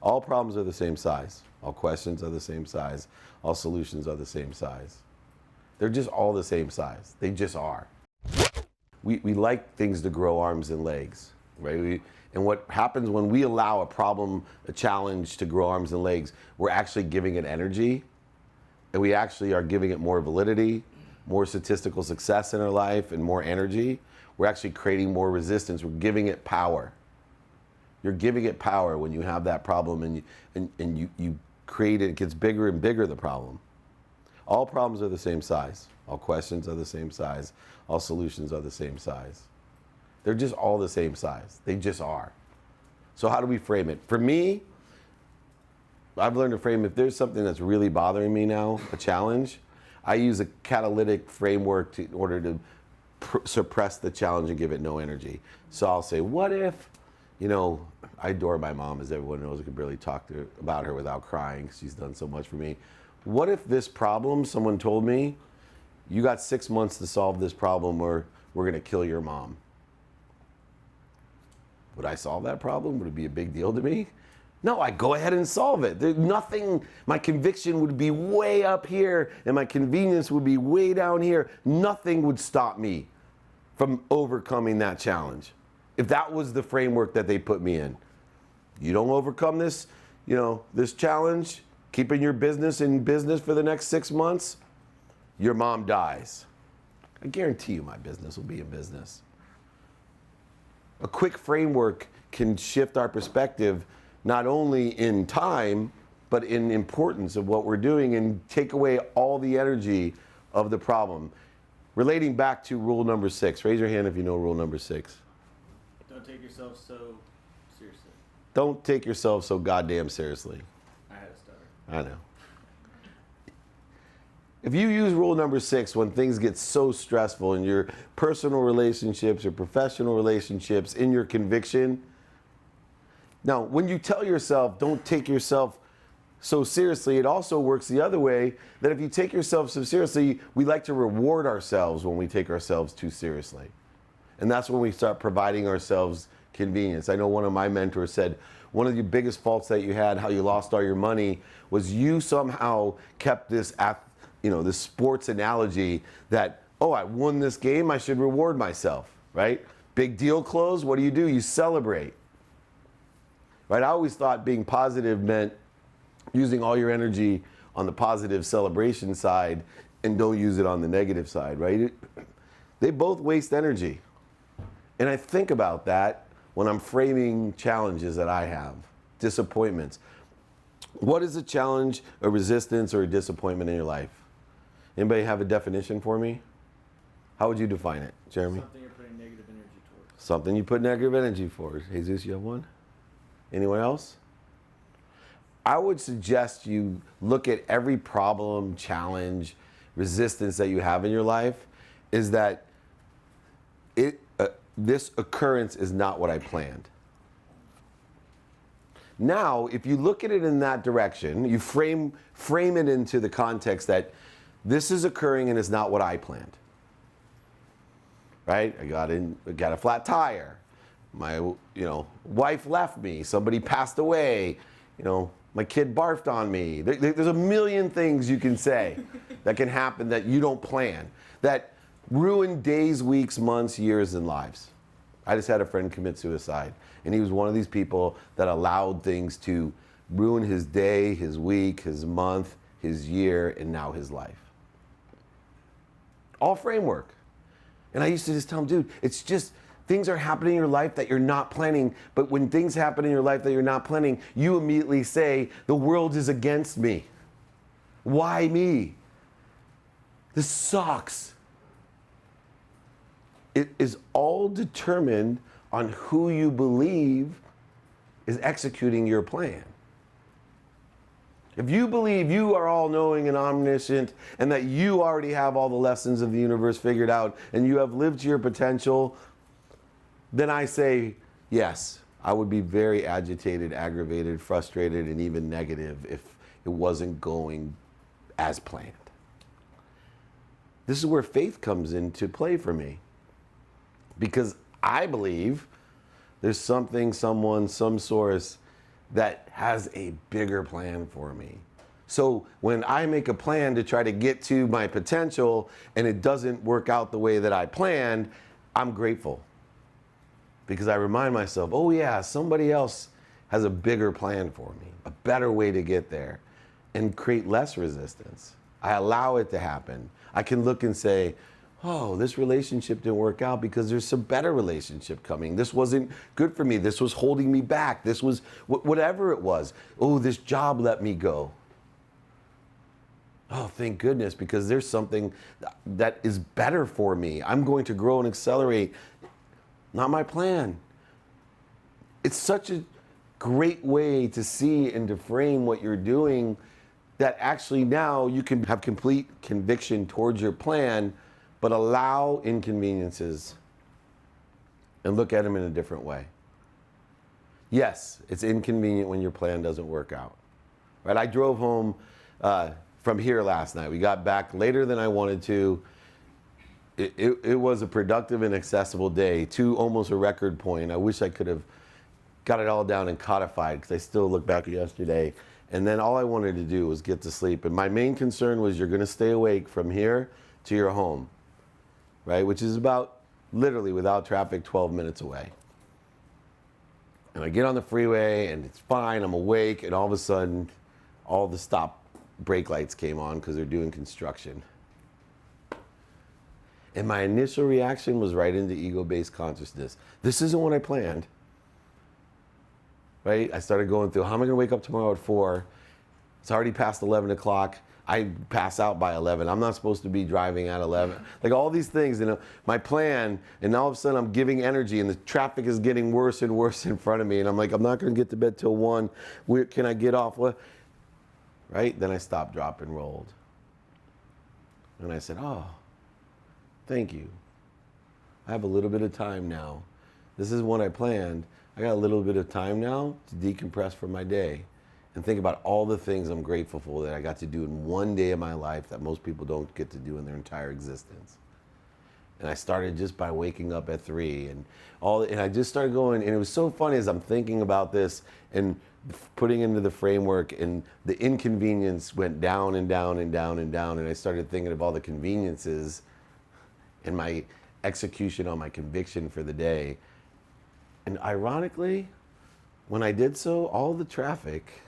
All problems are the same size. All questions are the same size. All solutions are the same size. They're just all the same size. They just are. We like things to grow arms and legs, right? And what happens when we allow a problem, a challenge to grow arms and legs, we're actually giving it energy, and we actually are giving it more validity, more statistical success in our life, and more energy. We're actually creating more resistance. We're giving it power. You're giving it power when you have that problem and you create it. It gets bigger and bigger, the problem. All problems are the same size. All questions are the same size. All solutions are the same size. They're just all the same size. They just are. So how do we frame it? For me, I've learned to frame, if there's something that's really bothering me now, a challenge, I use a catalytic framework in order to suppress the challenge and give it no energy. So I'll say, what if, I adore my mom, as everyone knows. I could barely talk about her without crying. She's done so much for me. What if this problem, someone told me, you got 6 months to solve this problem or we're going to kill your mom? Would I solve that problem? Would it be a big deal to me? No, I go ahead and solve it. There's nothing, my conviction would be way up here and my convenience would be way down here. Nothing would stop me from overcoming that challenge. If that was the framework that they put me in. You don't overcome this, this challenge, keeping your business in business for the next 6 months, your mom dies. I guarantee you my business will be in business. A quick framework can shift our perspective not only in time, but in importance of what we're doing and take away all the energy of the problem. Relating back to rule number 6. Raise your hand if you know rule number 6. Don't take yourself so seriously. Don't take yourself so goddamn seriously. I had a stutter. I know. If you use rule number 6 when things get so stressful in your personal relationships or professional relationships, in your conviction. Now, when you tell yourself, don't take yourself so seriously, it also works the other way, that if you take yourself so seriously, we like to reward ourselves when we take ourselves too seriously. And that's when we start providing ourselves convenience. I know one of my mentors said, one of the biggest faults that you had, how you lost all your money, was you somehow kept this this sports analogy that, oh, I won this game, I should reward myself, right? Big deal close, what do? You celebrate. Right? I always thought being positive meant using all your energy on the positive celebration side and don't use it on the negative side, right? They both waste energy. And I think about that when I'm framing challenges that I have, disappointments. What is a challenge, a resistance, or a disappointment in your life? Anybody have a definition for me? How would you define it, Jeremy? Something you're putting negative energy towards. Something you put negative energy for. Jesus, you have one? Anyone else? I would suggest you look at every problem, challenge, resistance that you have in your life, is that this occurrence is not what I planned. Now, if you look at it in that direction, you frame it into the context that this is occurring and it's not what I planned. Right? I got a flat tire. My wife left me. Somebody passed away. My kid barfed on me. There's a million things you can say that can happen that you don't plan, that ruin days, weeks, months, years, and lives. I just had a friend commit suicide, and he was one of these people that allowed things to ruin his day, his week, his month, his year, and now his life. All framework. And I used to just tell him, dude, it's just things are happening in your life that you're not planning. But when things happen in your life that you're not planning, you immediately say, the world is against me. Why me? This sucks. It is all determined on who you believe is executing your plan. If you believe you are all-knowing and omniscient and that you already have all the lessons of the universe figured out and you have lived to your potential, then I say, yes, I would be very agitated, aggravated, frustrated, and even negative if it wasn't going as planned. This is where faith comes into play for me. Because I believe there's something, someone, some source that has a bigger plan for me. So when I make a plan to try to get to my potential and it doesn't work out the way that I planned, I'm grateful. Because I remind myself, oh yeah, somebody else has a bigger plan for me, a better way to get there, and create less resistance. I allow it to happen. I can look and say, oh, this relationship didn't work out because there's some better relationship coming. This wasn't good for me. This was holding me back. This was whatever it was. Oh, this job let me go. Oh, thank goodness, because there's something that is better for me. I'm going to grow and accelerate. Not my plan. It's such a great way to see and to frame what you're doing that actually now you can have complete conviction towards your plan, but allow inconveniences and look at them in a different way. Yes, it's inconvenient when your plan doesn't work out. Right? I drove home from here last night. We got back later than I wanted to. It was a productive and accessible day to almost a record point. I wish I could have got it all down and codified because I still look back at yesterday. And then all I wanted to do was get to sleep. And my main concern was you're going to stay awake from here to your home, right? Which is about, literally without traffic, 12 minutes away. And I get on the freeway and it's fine, I'm awake, and all of a sudden, all the stop brake lights came on because they're doing construction. And my initial reaction was right into ego-based consciousness. This isn't what I planned. Right? I started going through, how am I going to wake up tomorrow at 4? It's already past 11 o'clock. I pass out by 11. I'm not supposed to be driving at 11. Like all these things, my plan, and all of a sudden I'm giving energy and the traffic is getting worse and worse in front of me. And I'm like, I'm not going to get to bed till 1. Where can I get off? What? Right? Then I stopped, dropped, and rolled. And I said, oh, thank you. I have a little bit of time now. This is what I planned. I got a little bit of time now to decompress from my day and think about all the things I'm grateful for that I got to do in one day of my life that most people don't get to do in their entire existence. And I started just by waking up at 3 and I just started going, and it was so funny as I'm thinking about this and putting into the framework, and the inconvenience went down and down and down and down, and I started thinking of all the conveniences and my execution on my conviction for the day. And ironically, when I did so, all the traffic,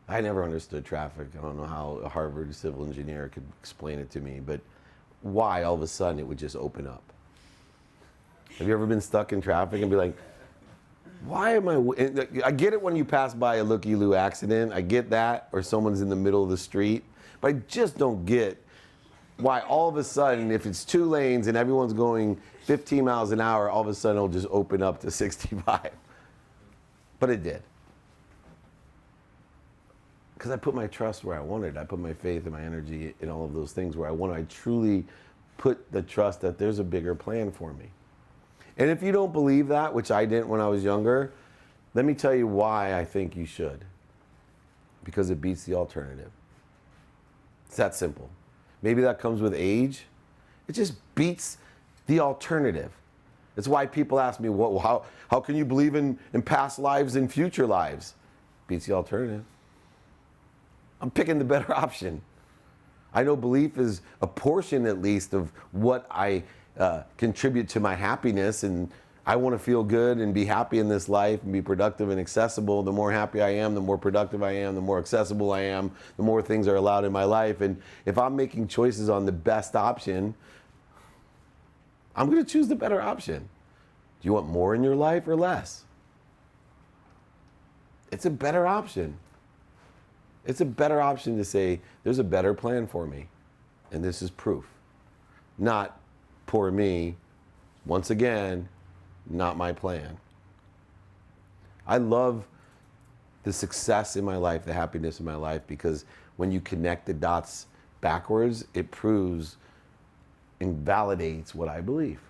I never understood traffic. I don't know how a Harvard civil engineer could explain it to me, but why all of a sudden it would just open up. Have you ever been stuck in traffic and be like, why am I get it when you pass by a looky-loo accident. I get that, or someone's in the middle of the street, but I just don't get why all of a sudden, if it's 2 lanes and everyone's going 15 miles an hour, all of a sudden it'll just open up to 65. But it did. Because I put my trust where I wanted. I put my faith and my energy in all of those things where I wanted. I truly put the trust that there's a bigger plan for me. And if you don't believe that, which I didn't when I was younger, let me tell you why I think you should. Because it beats the alternative. It's that simple. Maybe that comes with age. It just beats the alternative. It's why people ask me, how can you believe in past lives and future lives? Beats the alternative. I'm picking the better option. I know belief is a portion, at least, of what I contribute to my happiness, and I want to feel good and be happy in this life and be productive and accessible. The more happy I am, the more productive I am, the more accessible I am, the more things are allowed in my life. And if I'm making choices on the best option, I'm going to choose the better option. Do you want more in your life or less? It's a better option. It's a better option to say, there's a better plan for me, and this is proof. Not, poor me, once again, not my plan. I love the success in my life, the happiness in my life, because when you connect the dots backwards, it proves and validates what I believe.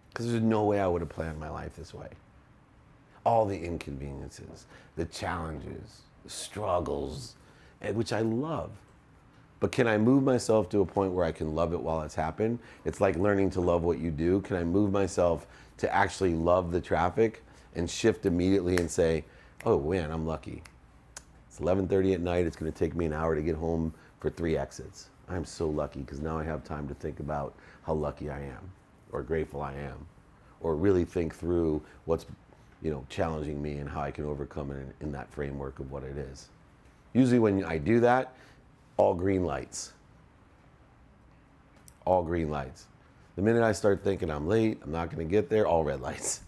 Because there's no way I would have planned my life this way. All the inconveniences, the challenges, the struggles, which I love. But can I move myself to a point where I can love it while it's happened? It's like learning to love what you do. Can I move myself to actually love the traffic and shift immediately and say, oh man, I'm lucky. It's 11:30 at night. It's going to take me an hour to get home for 3 exits. I'm so lucky because now I have time to think about how lucky I am or grateful I am, or really think through what's challenging me and how I can overcome it in that framework of what it is. Usually when I do that, all green lights. All green lights. The minute I start thinking I'm late, I'm not going to get there, all red lights.